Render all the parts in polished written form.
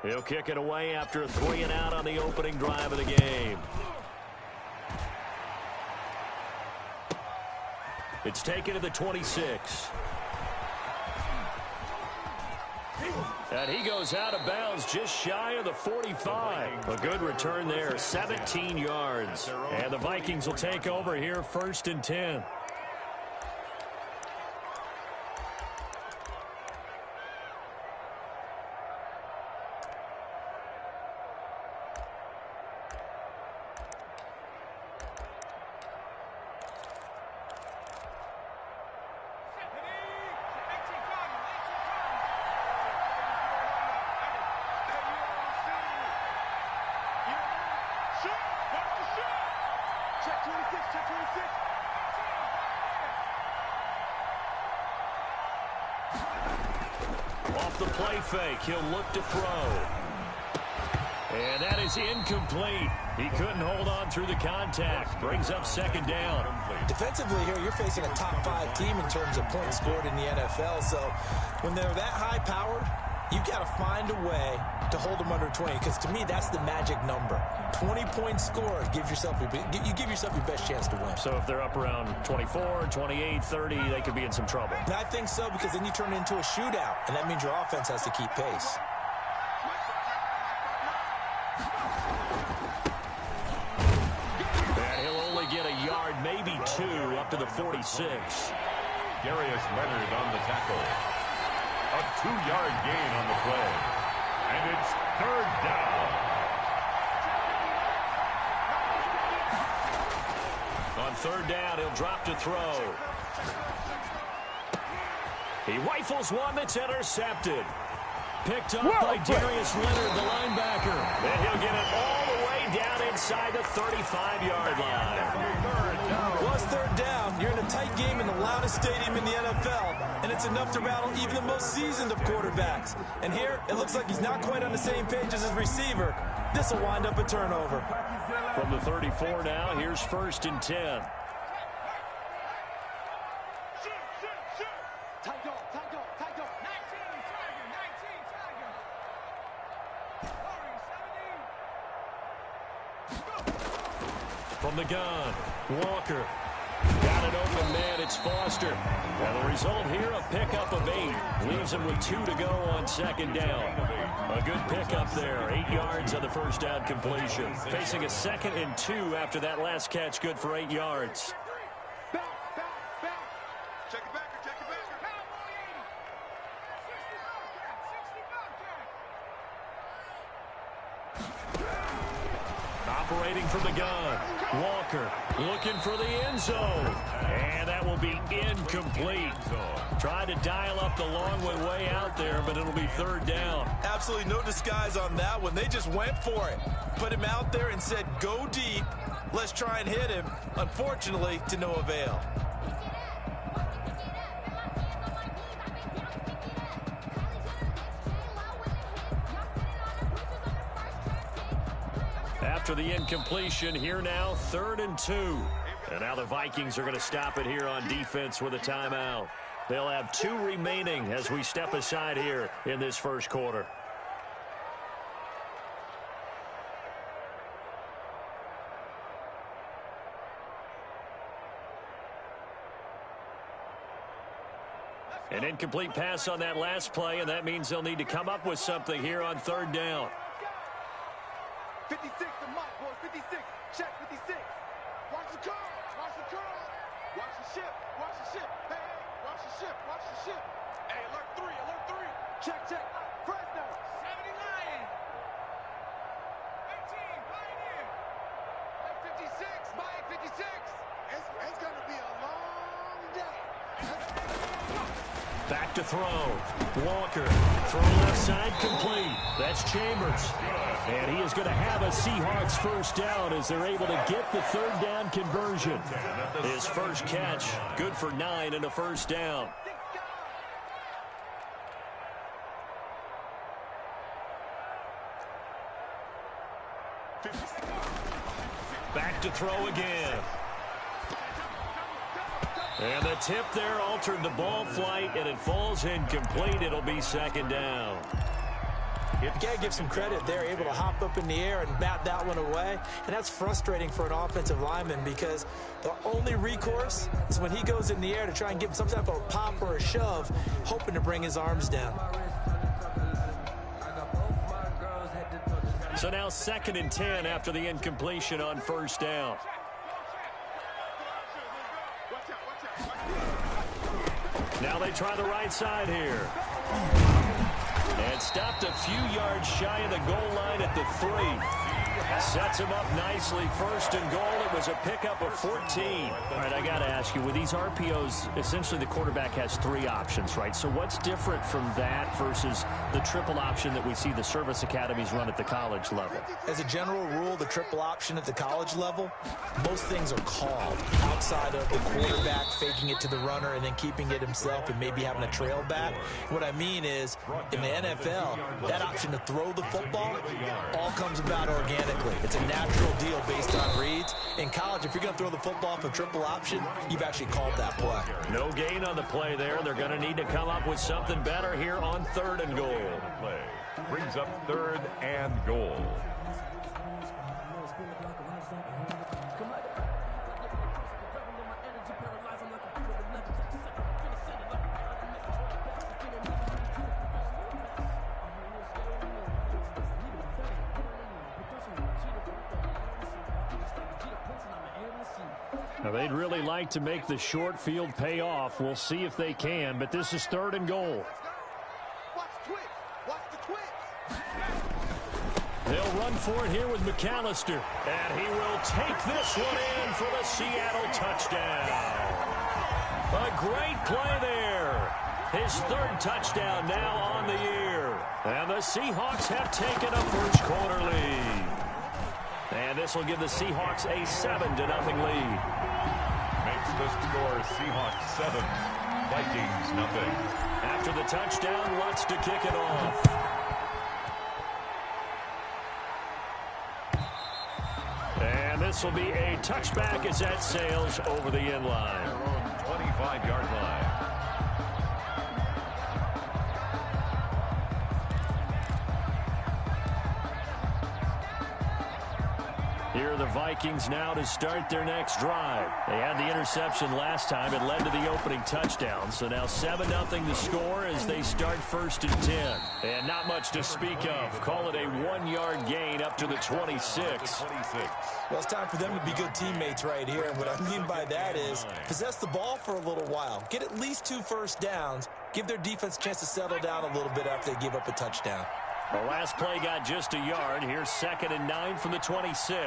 He'll kick it away after a 3-and-out on the opening drive of the game. It's taken to the 26. And he goes out of bounds just shy of the 45. A good return there, 17 yards. And the Vikings will take over here, 1st and 10. Off the play fake, he'll look to throw. And that is incomplete. He couldn't hold on through the contact. Brings up 2nd down. Defensively here, you're facing a top 5 team in terms of points scored in the NFL. So when they're that high-powered, you've got to find a way to hold them under 20. Because to me, that's the magic number. 20 points scored. You give yourself your best chance to win. So if they're up around 24, 28, 30, they could be in some trouble. And I think so, because then you turn it into a shootout, and that means your offense has to keep pace. And he'll only get a yard, maybe 2, up to the 46. Darius Leonard on the tackle. A 2-yard gain on the play. And it's 3rd down. On 3rd down, he'll drop to throw. He rifles one that's intercepted. Picked up by Darius Leonard, the linebacker. And he'll get it all the way down inside the 35-yard line. Well, it's 3rd down. You're in a tight game in the loudest stadium in the NFL, and it's enough to rattle even the most seasoned of quarterbacks. And here, it looks like he's not quite on the same page as his receiver. This will wind up a turnover. From the 34 now, here's 1st and 10. From the gun, Walker. Got an open man, it's Foster. And the result here, a pickup of 8. Leaves him with 2 to go on 2nd down. A good pickup there, 8 yards on the 1st down completion. Facing a 2nd and 2 after that last catch, good for 8 yards. Operating from the gun, Walker looking for the end zone. And that will be incomplete. Tried to dial up the long way out there, but it'll be 3rd down. Absolutely no disguise on that one. They just went for it. Put him out there and said, go deep. Let's try and hit him. Unfortunately, to no avail. After the incompletion, here now, 3rd and 2. And now the Vikings are going to stop it here on defense with a timeout. They'll have 2 remaining as we step aside here in this 1st quarter. An incomplete pass on that last play, and that means they'll need to come up with something here on 3rd down. 56, the mark, boys. 56. Check 56. Watch the curl. Watch the curl. Watch the ship. Watch the ship. Hey, hey. Watch the ship. Watch the ship. Hey, alert 3. Alert 3. Check, check. Fresno. 70 Lion. 18, Pioneer. 56, Mike 56. It's going to be a long day. Back to throw. Walker. Throw left side complete. That's Chambers. And he is going to have a Seahawks 1st down as they're able to get the 3rd down conversion. His first catch, good for 9 and a 1st down. Back to throw again. And the tip there altered the ball flight, and it falls incomplete. It'll be 2nd down. You got to give some credit. They're able to hop up in the air and bat that one away. And that's frustrating for an offensive lineman because the only recourse is when he goes in the air to try and give some type of a pop or a shove, hoping to bring his arms down. So now 2nd and 10 after the incompletion on 1st down. Now they try the right side here. And stopped a few yards shy of the goal line at the 3. Sets him up nicely. 1st and goal. It was a pickup of 14. All right, I got to ask you, with these RPOs, essentially the quarterback has 3 options, right? So what's different from that versus the triple option that we see the service academies run at the college level? As a general rule, the triple option at the college level, most things are called outside of the quarterback faking it to the runner and then keeping it himself and maybe having a trail back. What I mean is, in the NFL, that option to throw the football all comes about organically. It's a natural deal based on reads. In college, if you're going to throw the football for triple option, you've actually called that play. No gain on the play there. They're going to need to come up with something better here on 3rd and goal. Play brings up 3rd and goal. Now, they'd really like to make the short field pay off. We'll see if they can, but this is 3rd and goal. Watch the twitch. Watch the twitch. They'll run for it here with McAllister. And he will take this one in for the Seattle touchdown. A great play there. His 3rd touchdown now on the year. And the Seahawks have taken a first-quarter lead. And this will give the Seahawks a 7-0 lead. Makes the score Seahawks 7, Vikings nothing. After the touchdown, Lutz to kick it off. And this will be a touchback as that sails over the end line. Their own 25-yard line. Here are the Vikings now to start their next drive. They had the interception last time. It led to the opening touchdown. So now 7-0 the score as they start 1st and 10. And not much to speak of. Call it a 1-yard gain up to the 26. Well, it's time for them to be good teammates right here. And what I mean by that is possess the ball for a little while. Get at least 2 first downs. Give their defense a chance to settle down a little bit after they give up a touchdown. The last play got just a yard. Here's 2nd and 9 from the 26.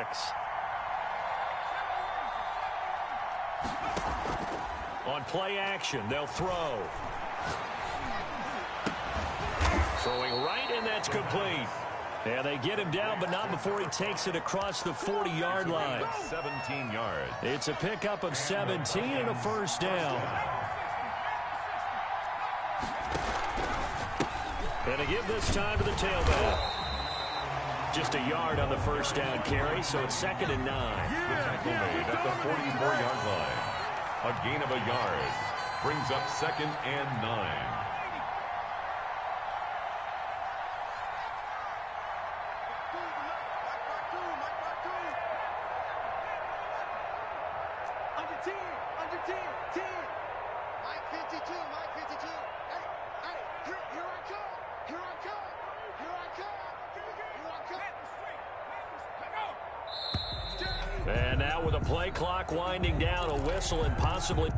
On play action, they'll throw. Throwing right, and that's complete. And they get him down, but not before he takes it across the 40-yard line. 17 yards. It's a pickup of 17 and a first down. And to give this time to the tailback. Just a yard on the first down carry, so it's 2nd and 9. The tackle made at the 44-yard line. A gain of a yard brings up 2nd and 9. And now with a play clock winding down, a whistle and possibly...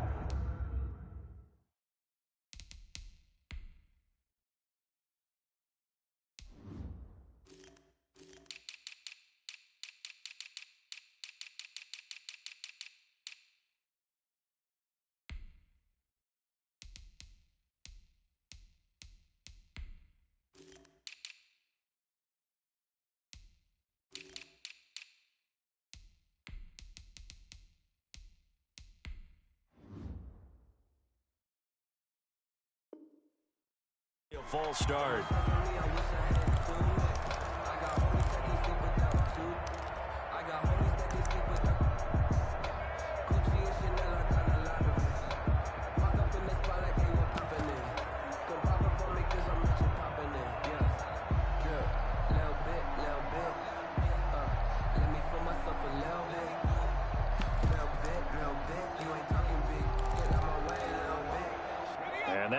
False start.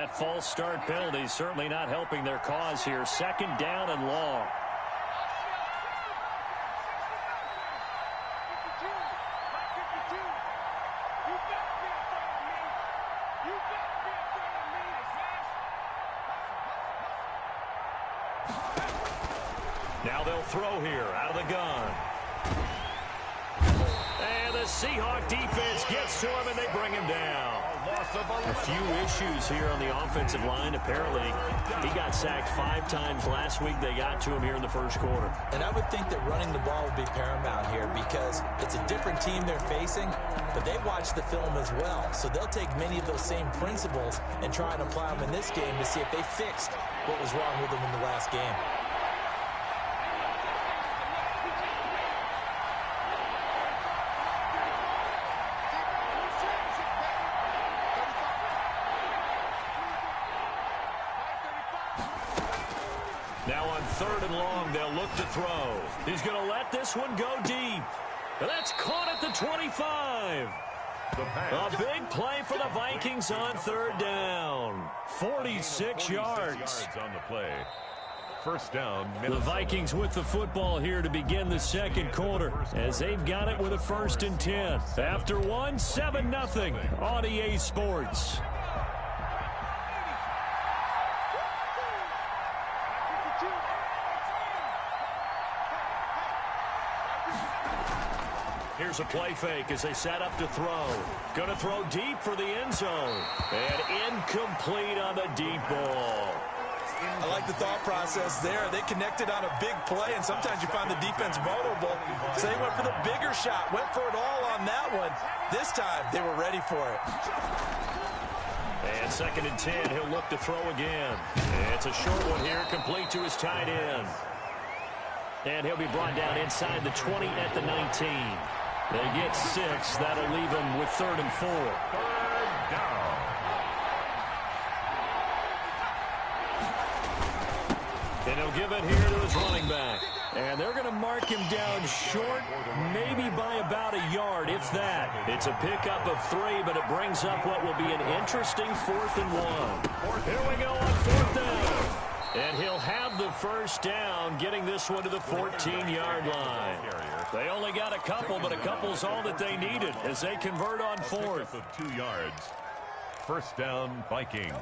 that false start penalty certainly not helping their cause here. Second down and long. Now they'll throw here out of the gun. And the Seahawk defense gets to him, and they bring him down. A few issues here on the offensive line. Apparently, he got sacked 5 times last week. They got to him here in the first quarter. And I would think that running the ball would be paramount here because it's a different team they're facing, but they watch the film as well. So they'll take many of those same principles and try and apply them in this game to see if they fixed what was wrong with them in the last game. Now on 3rd and long, they'll look to throw. He's going to let this one go deep. And that's caught at the 25. A big play for the Vikings on 3rd down. 46 yards. On the play. First down. The Vikings with the football here to begin the second quarter as they've got it with a 1st and 10. After one, 7-0 on EA Sports. Here's a play fake as they set up to throw. Going to throw deep for the end zone. And incomplete on the deep ball. I like the thought process there. They connected on a big play, and sometimes you find the defense vulnerable. So they went for the bigger shot, went for it all on that one. This time, they were ready for it. And 2nd and 10, he'll look to throw again. It's a short one here, complete to his tight end. And he'll be brought down inside the 20 at the 19. They get 6. That'll leave them with 3rd and 4. 3rd down. And he'll give it here to his running back. And they're going to mark him down short, maybe by about a yard, if that. It's a pickup of 3, but it brings up what will be an interesting 4th and 1. Here we go on 4th down. And he'll have the first down, getting this one to the 14-yard line. They only got a couple, but a couple's all that they needed as they convert on 4th. Of 2 yards. First down, Vikings.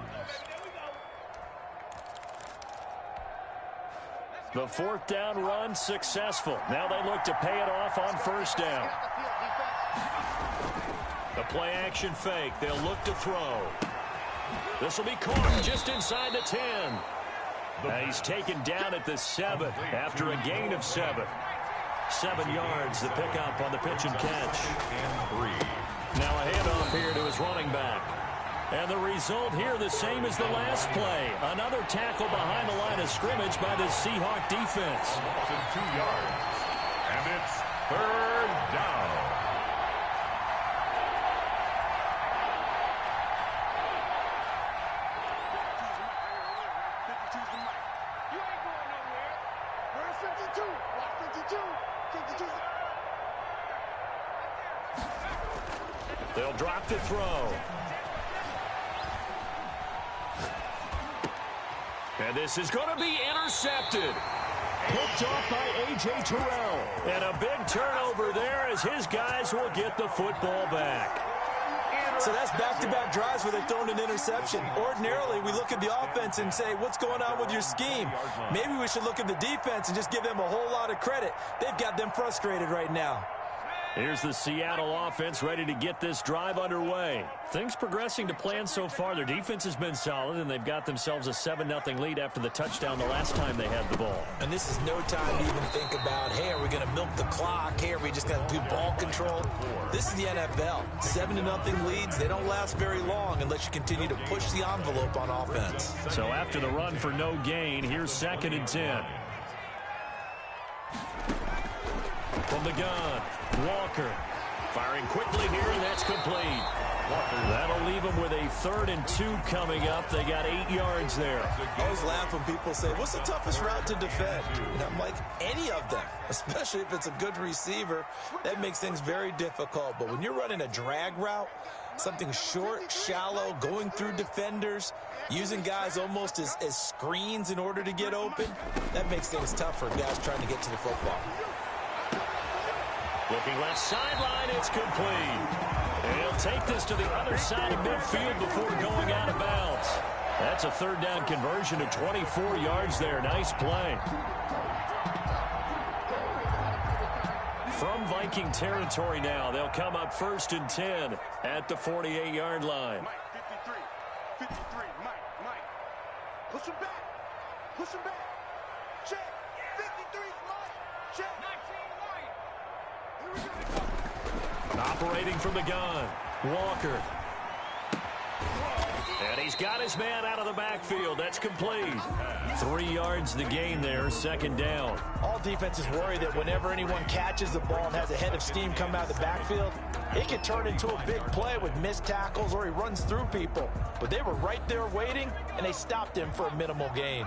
The 4th down run successful. Now they look to pay it off on 1st down. The play action fake. They'll look to throw. This will be caught just inside the 10. He's taken down at the 7 after a gain of 7. 7 yards, the pickup on the pitch and catch. Now a handoff here to his running back. And the result here the same as the last play. Another tackle behind the line of scrimmage by the Seahawk defense. 2 yards. And it's 3rd down. They'll drop to throw. And this is going to be intercepted. Picked off by A.J. Terrell. And a big turnover there as his guys will get the football back. So that's back-to-back drives where they've thrown an interception. Ordinarily, we look at the offense and say, what's going on with your scheme? Maybe we should look at the defense and just give them a whole lot of credit. They've got them frustrated right now. Here's the Seattle offense ready to get this drive underway. Things progressing to plan so far. Their defense has been solid, and they've got themselves a 7-0 lead after the touchdown the last time they had the ball. And this is no time to even think about, hey, are we going to milk the clock? Hey, are we just going to do ball control? This is the NFL. 7-0 leads, they don't last very long unless you continue to push the envelope on offense. So after the run for no gain, here's 2nd and 10. From the gun, Walker firing quickly here, and that's complete. That'll leave them with a 3rd and 2 coming up. They got 8 yards there. I always laugh when people say, what's the toughest route to defend? And I'm like, any of them, especially if it's a good receiver. That makes things very difficult. But when you're running a drag route, Something short, shallow, going through defenders, using guys almost as screens in order to get open. That makes things tough for guys trying to get to the football. Looking left sideline, it's complete. He'll take this to the other side of midfield before going out of bounds. That's a third down conversion of 24 yards there. Nice play. From Viking territory now, they'll come up 1st and 10 at the 48-yard line. Mike, 53, Mike. Push him back. Check. 53, Mike. Check. 19, Mike. Here we go. Operating from the gun, Walker. And he's got his man out of the backfield. That's complete. 3 yards the gain there, 2nd down. All defenses worry that whenever anyone catches the ball and has a head of steam come out of the backfield, it can turn into a big play with missed tackles or he runs through people. But they were right there waiting, and they stopped him for a minimal gain.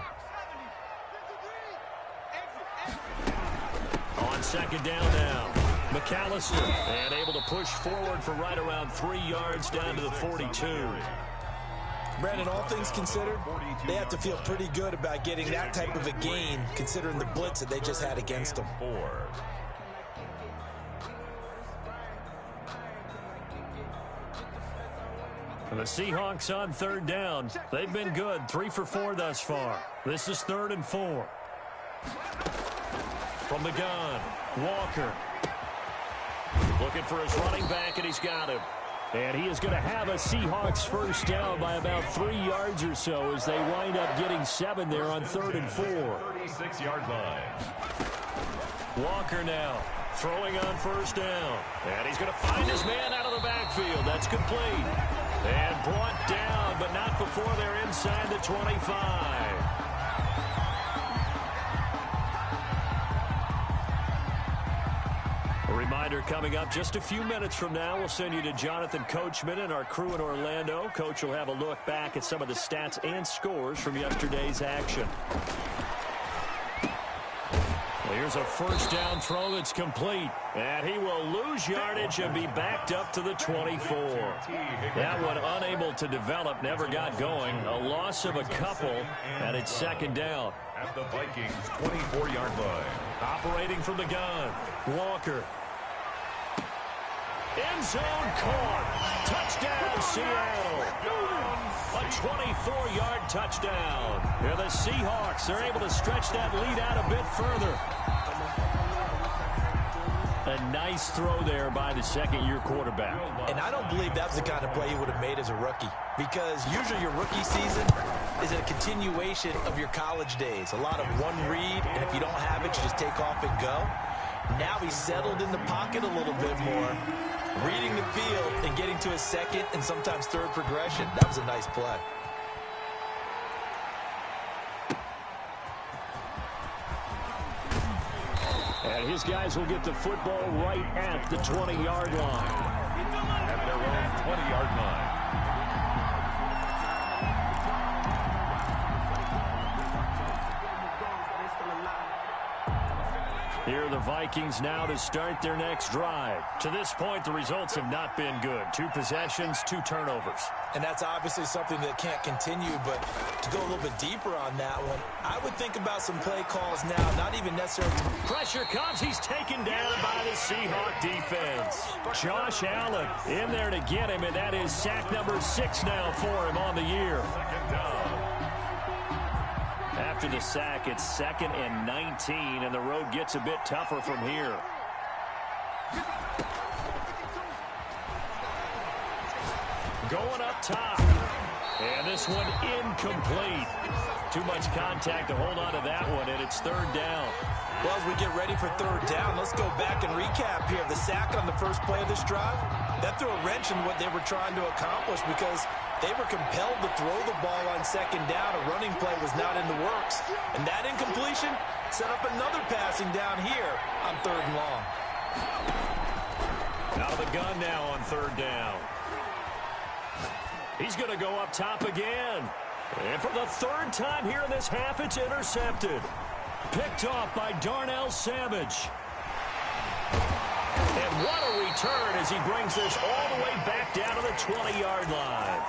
On 2nd down now, McAllister, and able to push forward for right around 3 yards down to the 42. Brandon, all things considered, they have to feel pretty good about getting that type of a gain, considering the blitz that they just had against them. And the Seahawks on 3rd down. They've been good, 3 for 4 thus far. This is 3rd and 4. From the gun, Walker. Looking for his running back, and he's got him. And he is going to have a Seahawks first down by about 3 yards or so as they wind up getting 7 there on 3rd and 4. 36-yard line. Walker now throwing on 1st down. And he's going to find his man out of the backfield. That's complete. And brought down, but not before they're inside the 25. Reminder coming up just a few minutes from now, we'll send you to Jonathan Coachman and our crew in Orlando. Coach will have a look back at some of the stats and scores from yesterday's action. Well, here's a 1st down throw that's complete, and he will lose yardage and be backed up to the 24. That one unable to develop, never got going. A loss of a couple, and it's 2nd down. At the Vikings' 24-yard line. Operating from the gun, Walker. End zone caught. Touchdown, Seattle. A 24-yard touchdown. Here the Seahawks are able to stretch that lead out a bit further. A nice throw there by the 2nd-year quarterback. And I don't believe that was the kind of play he would have made as a rookie, because usually your rookie season is a continuation of your college days. A lot of one read, and if you don't have it, you just take off and go. Now he's settled in the pocket a little bit more, reading the field and getting to his 2nd and sometimes 3rd progression. That was a nice play. And his guys will get the football right at the 20-yard line. At their own 20-yard line. Here are the Vikings now to start their next drive. To this point, the results have not been good. 2 possessions, 2 turnovers. And that's obviously something that can't continue, but to go a little bit deeper on that one, I would think about some play calls now, not even necessarily. Pressure comes. He's taken down by the Seahawk defense. Josh Allen in there to get him, and that is sack number 6 now for him on the year. 2nd down. After the sack, it's 2nd and 19, and the road gets a bit tougher from here. Going up top. And this one incomplete. Too much contact to hold on to that one, and it's 3rd down. Well, as we get ready for 3rd down, let's go back and recap here. The sack on the first play of this drive, that threw a wrench in what they were trying to accomplish because they were compelled to throw the ball on 2nd down. A running play was not in the works. And that incompletion set up another passing down here on 3rd and long. Out of the gun now on 3rd down. He's going to go up top again. And for the 3rd time here in this half, it's intercepted. Picked off by Darnell Savage. And what a return as he brings this all the way back down to the 20-yard line.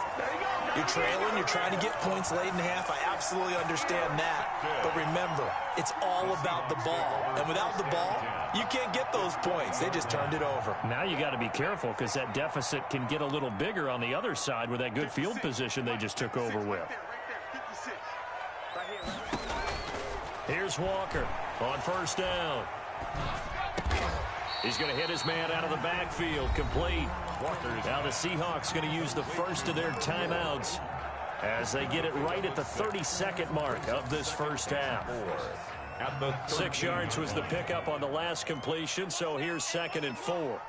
You're trailing, you're trying to get points late in half. I absolutely understand that. But remember, it's all about the ball. And without the ball, you can't get those points. They just turned it over. Now you got to be careful because that deficit can get a little bigger on the other side with that good field position they just took over with. Here's Walker on first down. He's going to hit his man out of the backfield, complete. Now the Seahawks going to use the first of their timeouts as they get it right at the 32nd mark of this first half. 6 yards was the pickup on the last completion, so here's 2nd and 4.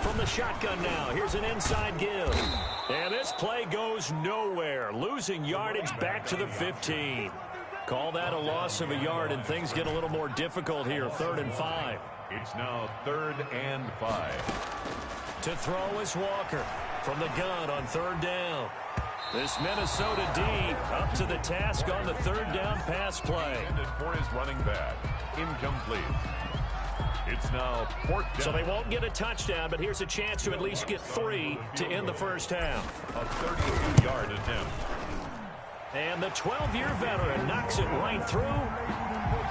From the shotgun now, here's an inside give. And this play goes nowhere, losing yardage back to the 15. Call that a loss of a yard, and things get a little more difficult here. 3rd and 5. It's now 3rd and 5. To throw is Walker from the gun on 3rd down. This Minnesota D up to the task on the 3rd down pass play. Intended for his running back. Incomplete. It's now 4th down. So they won't get a touchdown, but here's a chance to at least get 3 to end the first half. A 32-yard attempt. And the 12-year veteran knocks it right through.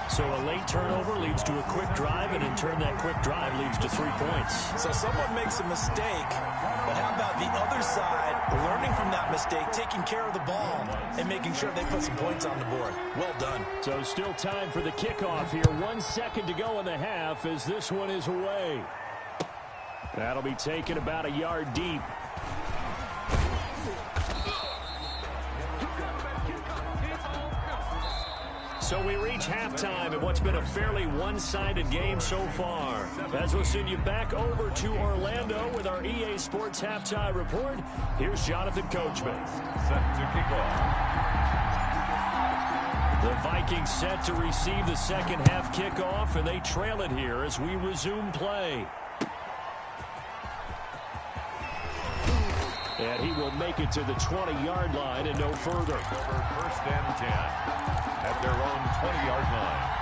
So a late turnover leads to a quick drive, and in turn that quick drive leads to 3 points. So someone makes a mistake, but how about the other side learning from that mistake, taking care of the ball, and making sure they put some points on the board? Well done. So still time for the kickoff here. 1 second to go in the half as this one is away. That'll be taken about a yard deep. So we reach halftime in what's been a fairly one-sided game so far. As we'll send you back over to Orlando with our EA Sports Halftime Report, here's Jonathan Coachman. Set to kick off. The Vikings set to receive the second half kickoff, and they trail it here as we resume play. And he will make it to the 20-yard line and no further. Over 1st and 10 at their own 20-yard line.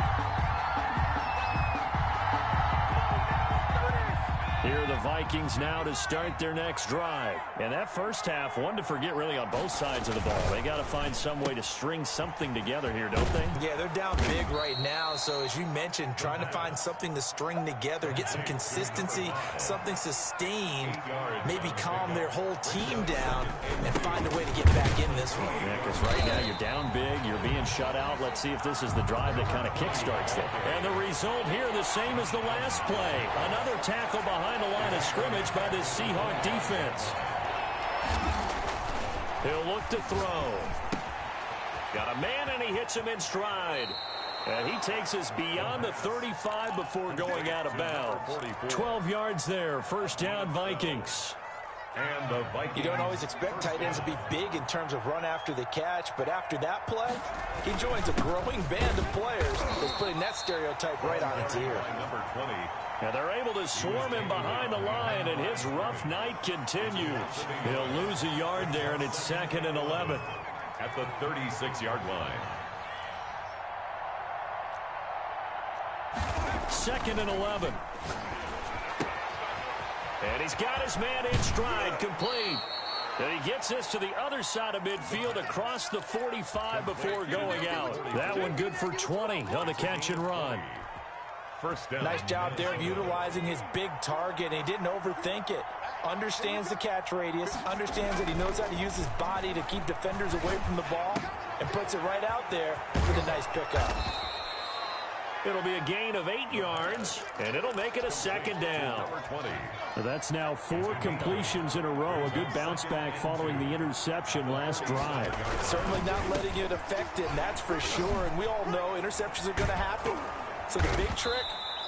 Here are the Vikings now to start their next drive. And that first half, one to forget really on both sides of the ball. They got to find some way to string something together here, don't they? Yeah, they're down big right now. So as you mentioned, trying to find something to string together, get some consistency, something sustained, maybe calm their whole team down and find a way to get back in this one. Yeah, because right now you're down big, you're being shut out. Let's see if this is the drive that kind of kickstarts them. And the result here, the same as the last play. Another tackle behind the line of scrimmage by this Seahawk defense. He'll look to throw. Got a man, and he hits him in stride. And he takes us beyond the 35 before going out of bounds. 12 yards there. First down, Vikings. And the Vikings. You don't always expect tight ends to be big in terms of run after the catch, but after that play, he joins a growing band of players that's putting that stereotype right on its ear. Number 20. And they're able to swarm him behind the line, and his rough night continues. He'll lose a yard there, and it's 2nd and 11. At the 36-yard line. 2nd and 11. And he's got his man in stride, complete. And he gets this to the other side of midfield across the 45 before going out. That one good for 20 on the catch and run. First down. Nice job there of utilizing his big target. He didn't overthink it. Understands the catch radius. Understands that he knows how to use his body to keep defenders away from the ball. And puts it right out there for the nice pickup. It'll be a gain of 8 yards, and it'll make it a 2nd down. Number 20. So that's now 4 completions in a row. A good bounce back following the interception last drive. Certainly not letting it affect him, that's for sure. And we all know interceptions are going to happen. So the big trick,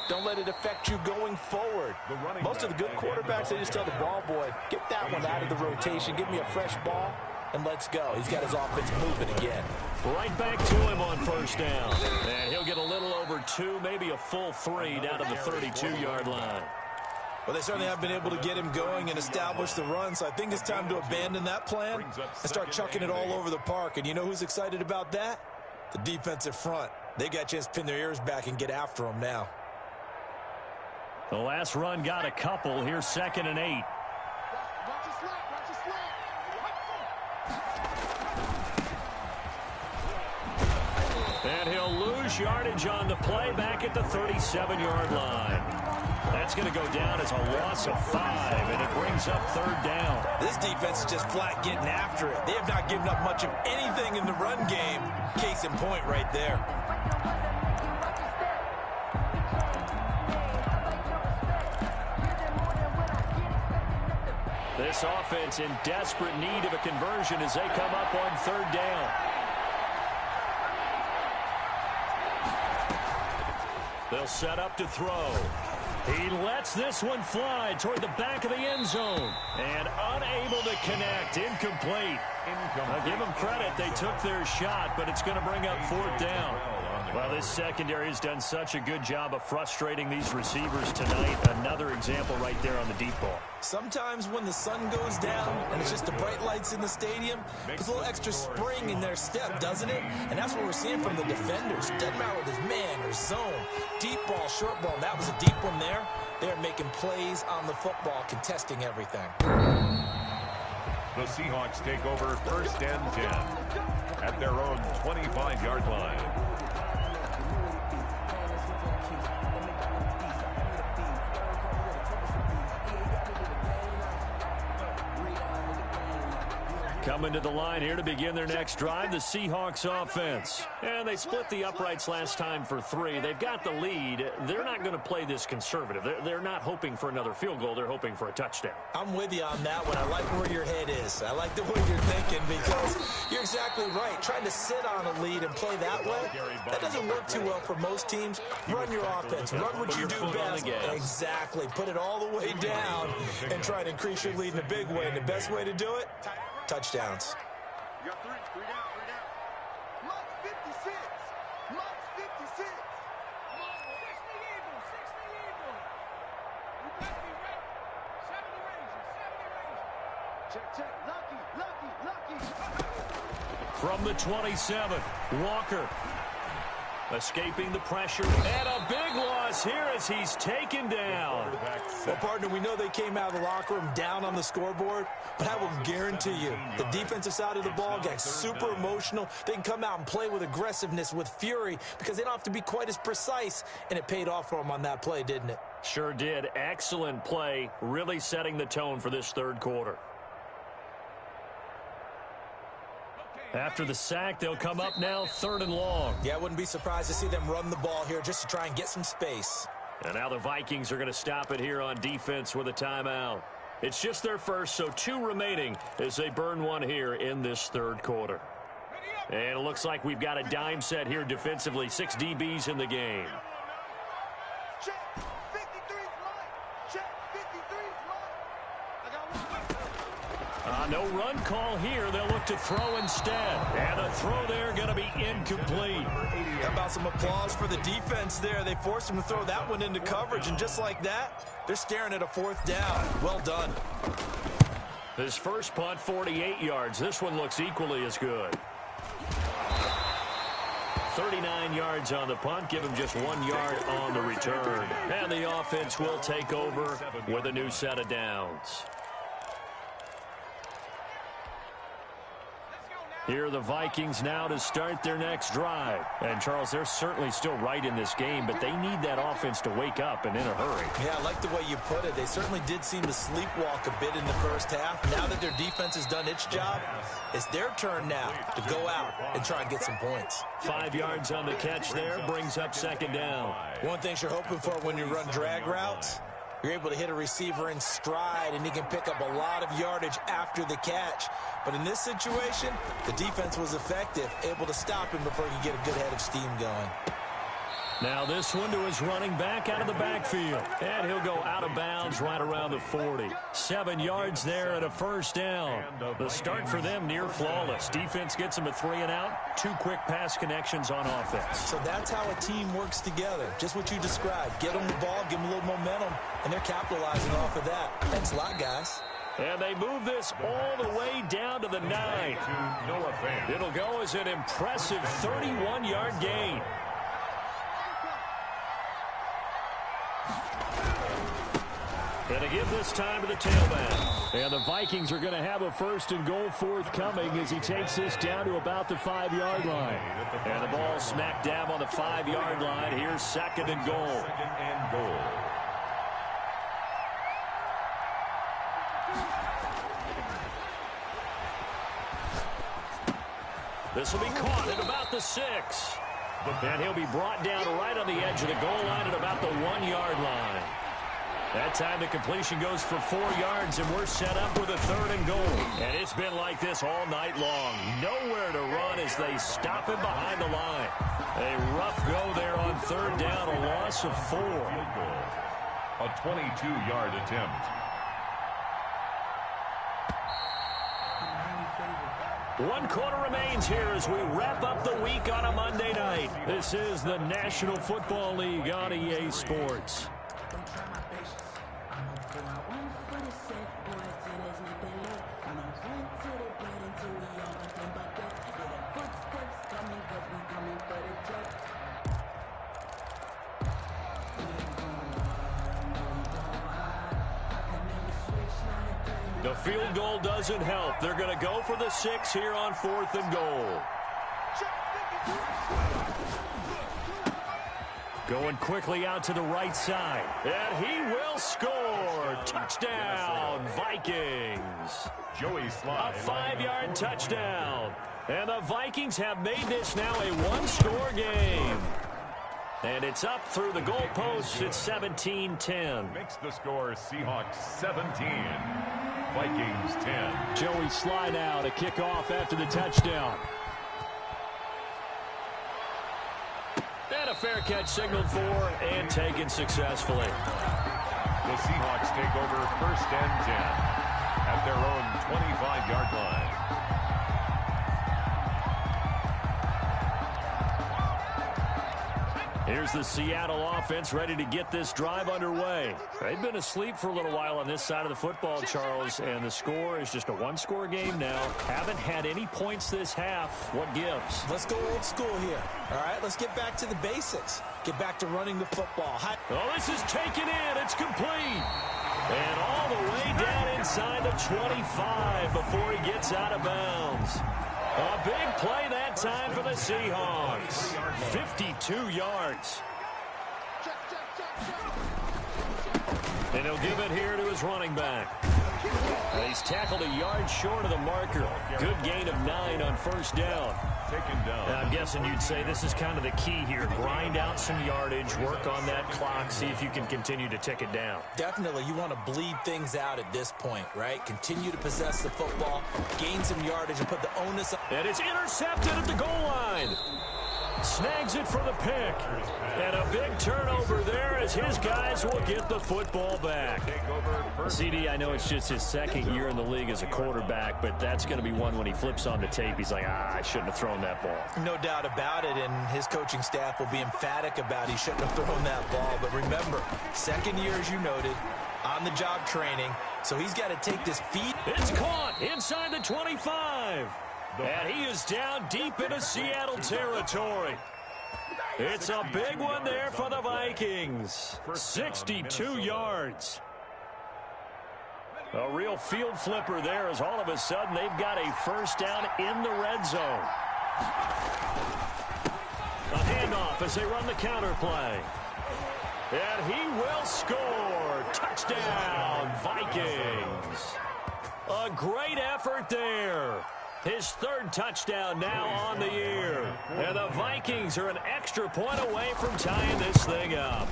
don't let it affect you going forward. Most of the good quarterbacks, they just tell the ball boy, get that one out of the rotation, give me a fresh ball, and let's go. He's got his offense moving again. Right back to him on first down. And he'll get a little over 2, maybe a full 3 down to the 32-yard line. Well, they certainly have been able to get him going and establish the run, so I think it's time to abandon that plan and start chucking it all over the park. And you know who's excited about that? The defensive front. They got a chance to pin their ears back and get after them now. The last run got a couple. Here's 2nd and 8. Watch your slap, watch your slap. And he'll lose yardage on the play back at the 37-yard line. That's going to go down as a loss of 5, and it brings up 3rd down. This defense is just flat getting after it. They have not given up much of anything in the run game. Case in point right there. This offense in desperate need of a conversion as they come up on 3rd down. They'll set up to throw. He lets this one fly toward the back of the end zone. And unable to connect. Incomplete. I'll give them credit. They took their shot, but it's going to bring up 4th down. Well, this secondary has done such a good job of frustrating these receivers tonight. Another example right there on the deep ball. Sometimes when the sun goes down and it's just the bright lights in the stadium, there's a little extra spring in their step, doesn't it? And that's what we're seeing from the defenders. Doesn't matter whether it's man or zone, deep ball, short ball. That was a deep one there. They're making plays on the football, contesting everything. The Seahawks take over 1st and 10 at their own 25-yard line. Coming to the line here to begin their next drive, the Seahawks offense. And they split the uprights last time for 3. They've got the lead. They're not going to play this conservative. They're not hoping for another field goal. They're hoping for a touchdown. I'm with you on that one. I like where your head is. I like the way you're thinking because you're exactly right. Trying to sit on a lead and play that way, that doesn't work too well for most teams. Run your offense. Run what you do best. Exactly. Put it all the way down and try to increase your lead in a big way. And the best way to do it, touchdowns. You got 3 down. Mark 56. Mark 56. Mark 60 Eagles, 60 Eagles. You better be ready. 70 Rangers, 70 Rangers. Check. Lucky. From the 27, Walker escaping the pressure, and a big loss here as he's taken down. Well, partner, we know they came out of the locker room down on the scoreboard, but I will guarantee you the defensive side of the ball got super emotional. They can come out and play with aggressiveness, with fury, because they don't have to be quite as precise, and it paid off for them on that play, didn't it? Sure did. Excellent play, really setting the tone for this 3rd quarter. After the sack, they'll come up now 3rd and long. Yeah, I wouldn't be surprised to see them run the ball here just to try and get some space. And now the Vikings are going to stop it here on defense with a timeout. It's just their first, so 2 remaining as they burn one here in this 3rd quarter. And it looks like we've got a dime set here defensively. 6 DBs in the game. Check. 53's mine. Check. 53's mine. I got one. No run call here. They'll look to throw instead. And the throw there going to be incomplete. How about some applause for the defense there? They forced him to throw that one into coverage, and just like that, they're staring at a 4th down. Well done. His first punt, 48 yards. This one looks equally as good. 39 yards on the punt. Give him just 1 yard on the return. And the offense will take over with a new set of downs. Here are the Vikings now to start their next drive. And, Charles, they're certainly still right in this game, but they need that offense to wake up and in a hurry. Yeah, I like the way you put it. They certainly did seem to sleepwalk a bit in the first half. Now that their defense has done its job, it's their turn now to go out and try and get some points. 5 yards on the catch there brings up 2nd down. One thing you're hoping for when you run drag routes, you're able to hit a receiver in stride, and he can pick up a lot of yardage after the catch. But in this situation, the defense was effective, able to stop him before he could get a good head of steam going. Now this one to his running back out of the backfield. And he'll go out of bounds right around the 40. 7 yards there and a 1st down. The start for them near flawless. Defense gets them a 3 and out. 2 quick pass connections on offense. So that's how a team works together. Just what you described. Get them the ball, give them a little momentum, and they're capitalizing off of that. Thanks a lot, guys. And they move this all the way down to the 9. It'll go as an impressive 31-yard gain. And to give this time to the tailback. And the Vikings are going to have a 1st and goal forthcoming as he takes this down to about the 5-yard line. And the ball smack dab on the 5-yard line. Here's 2nd and goal. 2nd and goal. This will be caught at about the 6. And he'll be brought down right on the edge of the goal line at about the 1-yard line. That time the completion goes for 4 yards, and we're set up with a 3rd and goal. And it's been like this all night long. Nowhere to run as they stop him behind the line. A rough go there on 3rd down, a loss of 4. A 22-yard attempt. One quarter remains here as we wrap up the week on a Monday night. This is the National Football League on EA Sports. The field goal doesn't help. They're going to go for the 6 here on 4th and goal. Going quickly out to the right side. And he will score. Touchdown, Vikings. Joey Slye. A 5-yard touchdown. And the Vikings have made this now a 1-score game. And it's up through the goalposts. It's 17-10. Makes the score Seahawks 17. Vikings 10. Joey Slye now to kick off after the touchdown. And a fair catch signaled for and taken successfully. The Seahawks take over 1st and 10 at their own 25-yard line. Here's the Seattle offense ready to get this drive underway. They've been asleep for a little while on this side of the football, Charles, and the score is just a 1-score game now. Haven't had any points this half. What gives? Let's go old school here. All right, let's get back to the basics. Get back to running the football. Oh, this is taken in. It's complete. And all the way down inside the 25 before he gets out of bounds. A big play that time for the Seahawks. 52 yards. And he'll give it here to his running back. And he's tackled a yard short of the marker. Good gain of 9 on 1st down. Taken down. And I'm guessing you'd say this is kind of the key here. Grind out some yardage, work on that clock, see if you can continue to tick it down. Definitely, you want to bleed things out at this point, right? Continue to possess the football, gain some yardage, and put the onus up. And it's intercepted at the goal line. Snags it for the pick. And a big turnover there as his guys will get the football back. CD, I know it's just his 2nd year in the league as a quarterback, but that's going to be one when he flips on the tape. He's like, I shouldn't have thrown that ball. No doubt about it, and his coaching staff will be emphatic about he shouldn't have thrown that ball. But remember, 2nd year, as you noted, on-the-job training, so he's got to take this feed. It's caught inside the 25. And he is down deep into Seattle territory. It's a big one there for the Vikings. 62 yards. A real field flipper there as all of a sudden they've got a 1st down in the red zone. A handoff as they run the counter play. And he will score. Touchdown, Vikings. A great effort there. His 3rd touchdown now on the year. And the Vikings are an extra point away from tying this thing up.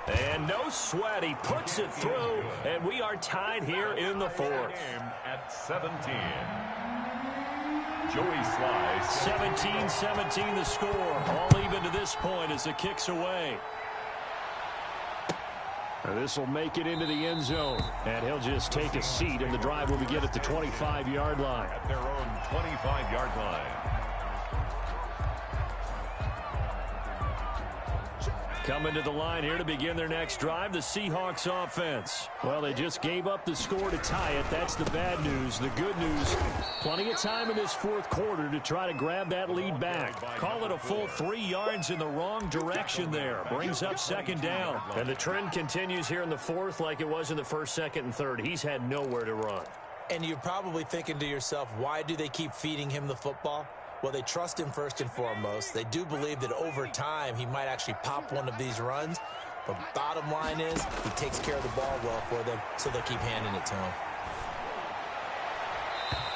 And no sweat. He puts it through, and we are tied here in the 4th. At 17. Joey Slye. 17-17 the score. All even to this point as the kick's away. This will make it into the end zone. And he'll just take a seat, and the drive will begin at the 25-yard line. At their own 25-yard line. Coming to the line here to begin their next drive, the Seahawks offense. Well, they just gave up the score to tie it. That's the bad news. The good news, plenty of time in this fourth quarter to try to grab that lead back. Call it a full 3 yards in the wrong direction there. Brings up second down. And the trend continues here in the fourth like it was in the first, second, and third. He's had nowhere to run. And you're probably thinking to yourself, why do they keep feeding him the football? Well, they trust him first and foremost. They do believe that over time he might actually pop one of these runs. But bottom line is he takes care of the ball well for them, so they'll keep handing it to him.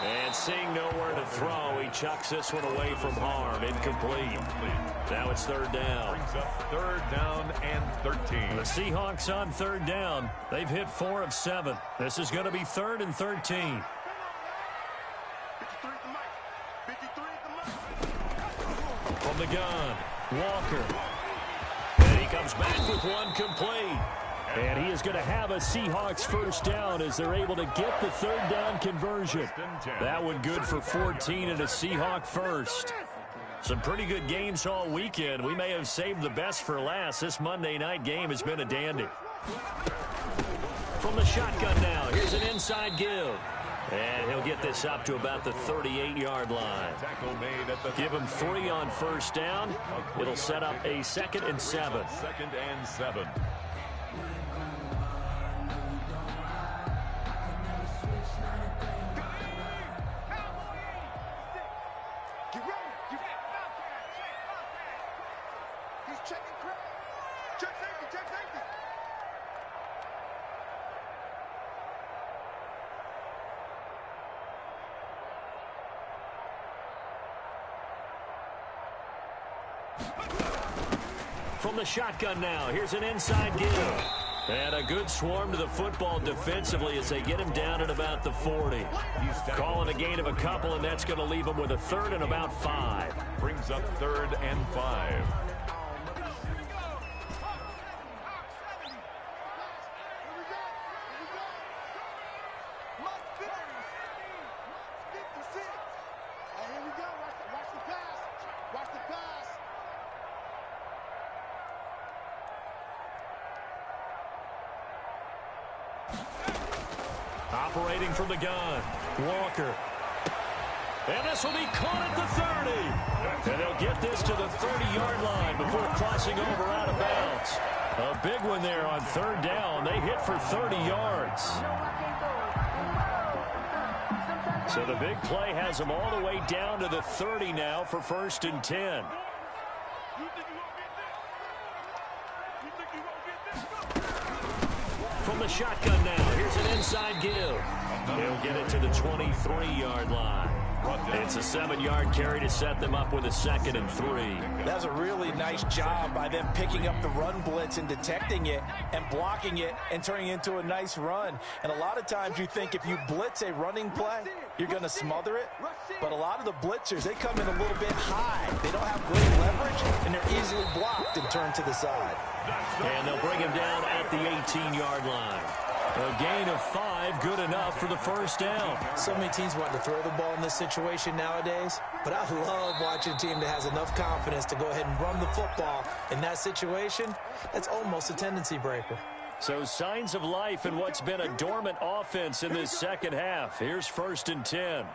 And seeing nowhere to throw, he chucks this one away from harm. Incomplete. Now it's third down. Brings up third down and 13. The Seahawks on third down. They've hit 4 of 7. This is going to be 3rd and 13. From the gun, Walker. And he comes back with one complete. And he is going to have a Seahawks first down as they're able to get the third down conversion. That one good for 14 and a Seahawk first. Some pretty good games all weekend. We may have saved the best for last. This Monday night game has been a dandy. From the shotgun now, here's an inside give. And he'll get this up to about the 38-yard line. Give him 3 on first down. It'll set up a 2nd and 7. 2nd and 7. From the shotgun now, here's an inside give. And a good swarm to the football defensively as they get him down at about the 40. Calling a gain of a couple, and that's going to leave him with a 3rd and about 5. Brings up 3rd and 5. Operating from the gun, Walker. And this will be caught at the 30. And they'll get this to the 30-yard line before crossing over out of bounds. A big one there on third down. They hit for 30 yards. So the big play has them all the way down to the 30 now for 1st and 10. From the shotgun now, here's an inside give. He'll get it to the 23-yard line. It's a 7-yard carry to set them up with a 2nd and 3. That's a really nice job by them picking up the run blitz and detecting it and blocking it and turning it into a nice run. And a lot of times you think if you blitz a running play, you're going to smother it. But a lot of the blitzers, they come in a little bit high. They don't have great leverage, and they're easily blocked and turned to the side. And they'll bring him down at the 18-yard line. A gain of 5, good enough for the first down. So many teams want to throw the ball in this situation nowadays, but I love watching a team that has enough confidence to go ahead and run the football. In that situation, that's almost a tendency breaker. So signs of life in what's been a dormant offense in this second half. Here's 1st and 10.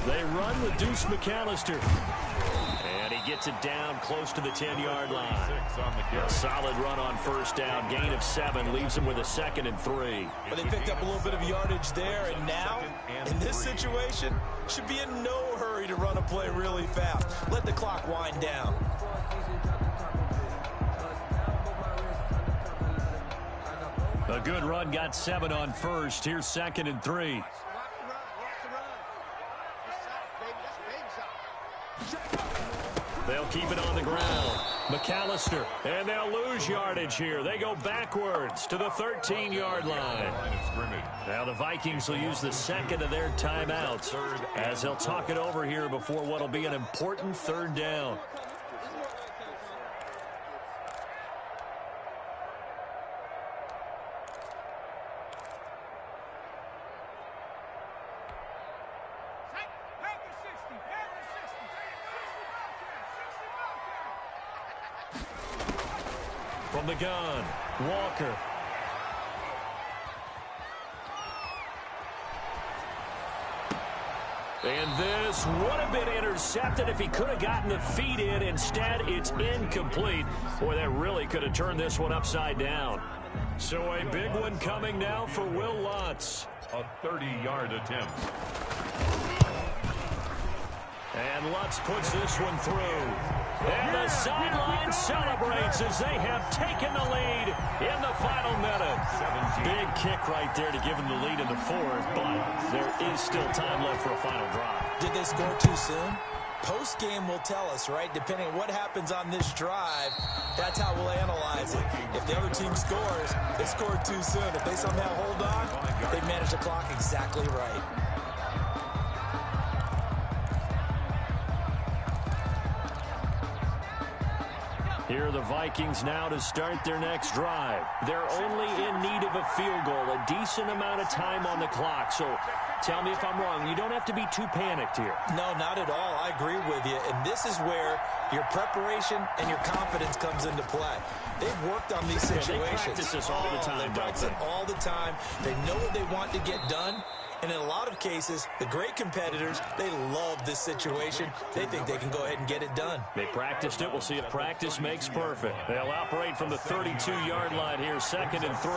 They run with Deuce McAllister. And he gets it down close to the 10-yard line. A solid run on first down. Gain of 7 leaves him with a 2nd and 3. But they picked up a little bit of yardage there, and now, in this situation, should be in no hurry to run a play really fast. Let the clock wind down. A good run, got 7 on first. Here's 2nd and 3. They'll keep it on the ground. McAllister, and they'll lose yardage here. They go backwards to the 13-yard line. Now the Vikings will use the 2nd of their timeouts as they'll talk it over here before what will be an important 3rd down. From the gun, Walker. And this would have been intercepted if he could have gotten the feet in. Instead, it's incomplete. Boy, that really could have turned this one upside down. So a big one coming now for Will Lutz. A 30-yard attempt. And Lutz puts this one through. And the sideline celebrates as they have taken the lead in the final minute. Big kick right there to give them the lead in the fourth, but there is still time left for a final drive. Did they score too soon? Post-game will tell us, right? Depending on what happens on this drive, that's how we'll analyze it. If the other team scores, they scored too soon. If they somehow hold on, they manage the clock exactly right. Here are the Vikings now to start their next drive. They're only in need of a field goal, a decent amount of time on the clock. So tell me if I'm wrong. You don't have to be too panicked here. No, not at all. I agree with you. And this is where your preparation and your confidence comes into play. They've worked on these situations. They practice this all the time. They practice it all the time. They know what they want to get done. And in a lot of cases, the great competitors, they love this situation. They think they can go ahead and get it done. They practiced it. We'll see if practice makes perfect. They'll operate from the 32-yard line here, 2nd and 3.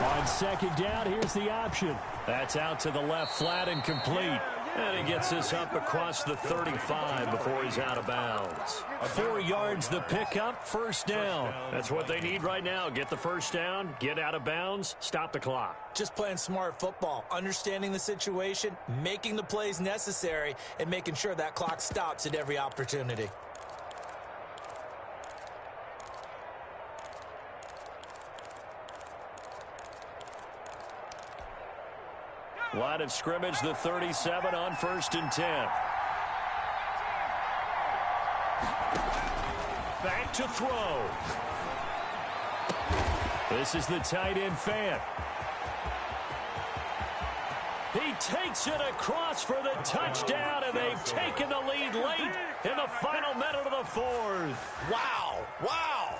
On 2nd down, here's the option. That's out to the left, flat and complete. And he gets this up across the 35 before he's out of bounds. 4 yards the pickup, 1st down. That's what they need right now. Get the 1st down, get out of bounds, stop the clock. Just playing smart football, understanding the situation, making the plays necessary, and making sure that clock stops at every opportunity. Line of scrimmage, the 37 on 1st and 10. Back to throw. This is the tight end Fant. He takes it across for the touchdown, and they've taken the lead late in the final minute of the 4th. Wow, wow,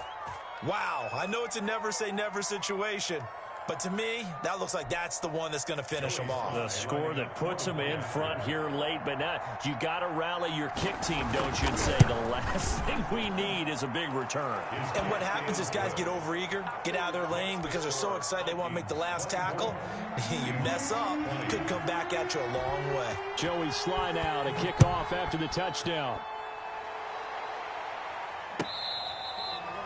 wow. I know it's a never say never situation, but to me, that looks like that's the one that's going to finish them off. The score that puts them in front here late, but now you got to rally your kick team, don't you, and say the last thing we need is a big return. And what happens is guys get overeager, get out of their lane because they're so excited they want to make the last tackle. You mess up, could come back at you a long way. Joey Sly now to kick off after the touchdown.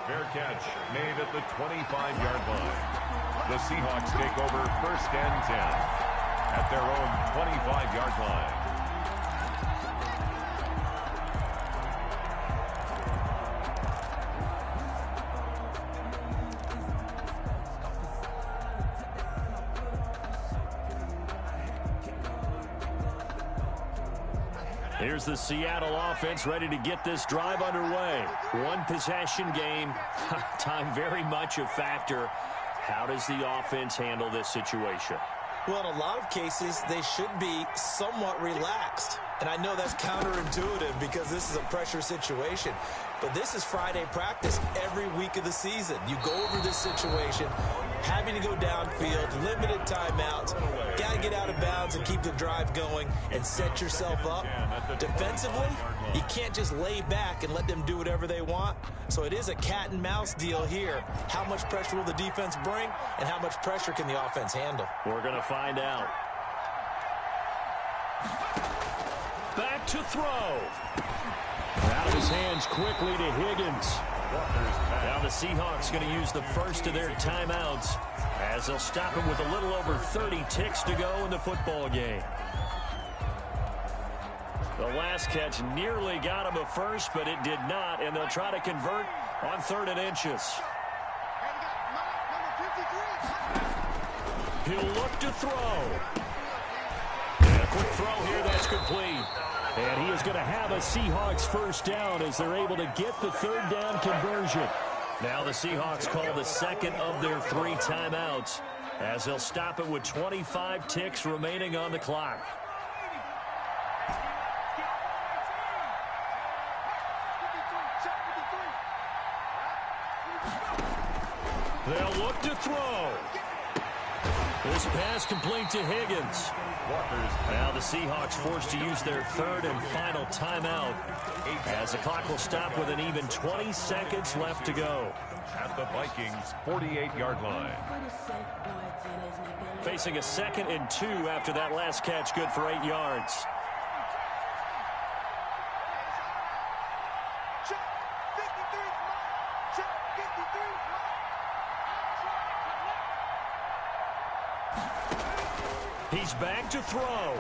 Fair catch made at the 25-yard line. The Seahawks take over 1st and 10 at their own 25-yard line. Here's the Seattle offense ready to get this drive underway. One possession game. Time very much a factor. How does the offense handle this situation? Well, in a lot of cases, they should be somewhat relaxed. And I know that's counterintuitive because this is a pressure situation. But this is Friday practice every week of the season. You go over this situation, having to go downfield, limited timeouts, got to get out of bounds and keep the drive going and set yourself up. Defensively, you can't just lay back and let them do whatever they want. So it is a cat and mouse deal here. How much pressure will the defense bring and how much pressure can the offense handle? We're going to find out. Back to throw. Out of his hands quickly to Higgins. Now the Seahawks going to use the first of their timeouts as they'll stop him with a little over 30 ticks to go in the football game. The last catch nearly got him a first, but it did not, and they'll try to convert on 3rd and inches. He'll look to throw. And a quick throw here, that's complete. And he is going to have a Seahawks 1st down as they're able to get the 3rd down conversion. Now the Seahawks call the 2nd of their 3 timeouts. as they'll stop it with 25 ticks remaining on the clock. They'll look to throw. This pass complete to Higgins. Now the Seahawks forced to use their third and final timeout as the clock will stop with an even 20 seconds left to go. At the Vikings' 48-yard line. Facing a 2nd and 2 after that last catch, good for 8 yards. Check. 53. Check. 53. He's back to throw.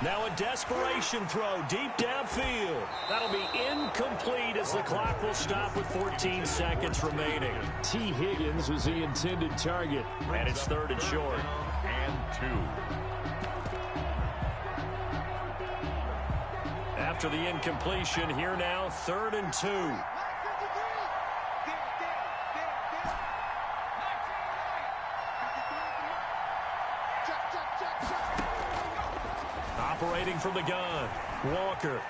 Now a desperation throw deep downfield. That'll be incomplete as the clock will stop with 14 seconds remaining. T. Higgins was the intended target, and it's 3rd and short. And 2. After the incompletion, here now, 3rd and 2. Operating from the gun, Walker.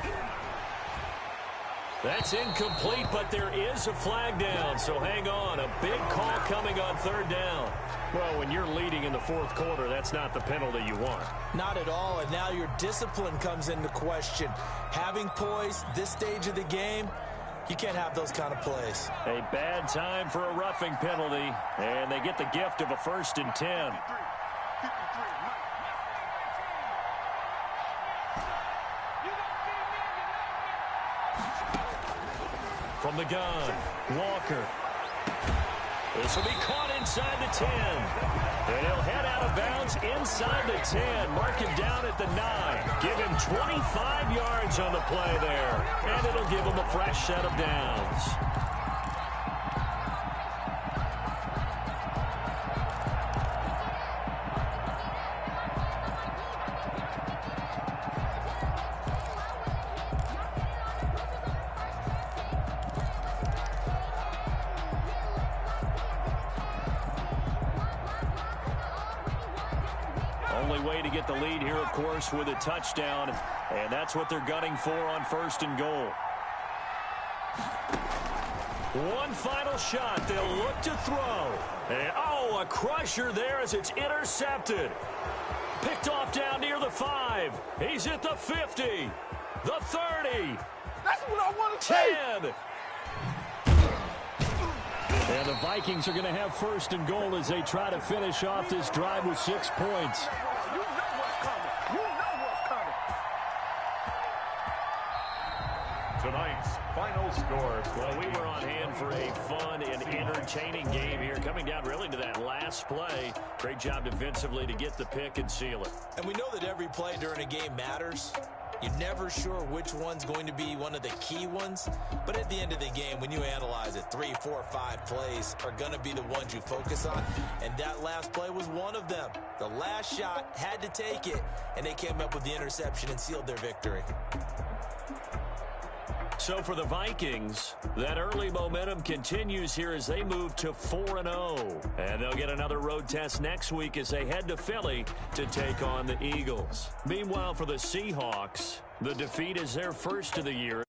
That's incomplete, but there is a flag down, so hang on. A big call coming on 3rd down. Well, when you're leading in the 4th quarter, that's not the penalty you want. Not at all, and now your discipline comes into question. Having poise this stage of the game, you can't have those kind of plays. A bad time for a roughing penalty, and they get the gift of a 1st and 10. From the gun, Walker. This will be caught inside the 10. And he'll head out of bounds inside the 10. Mark him down at the 9. Give him 25 yards on the play there. And it'll give him a fresh set of downs. Only way to get the lead here, of course, with a touchdown, and that's what they're gunning for on 1st and goal. One final shot. They'll look to throw. And, a crusher there as it's intercepted. Picked off down near the 5. He's at the 50, the 30. That's what I want to say. 10. And the Vikings are going to have 1st and goal as they try to finish off this drive with 6 points. You know what's coming. You know what's coming. Tonight's final score. Well, we were on hand for a fun and entertaining game here, coming down really to that last play. Great job defensively to get the pick and seal it. And we know that every play during a game matters. You're never sure which one's going to be one of the key ones. But at the end of the game, when you analyze it, 3, 4, 5 plays are going to be the ones you focus on. And that last play was one of them. The last shot had to take it, and they came up with the interception and sealed their victory. So for the Vikings, that early momentum continues here as they move to 4-0. And they'll get another road test next week as they head to Philly to take on the Eagles. Meanwhile, for the Seahawks, the defeat is their first of the year.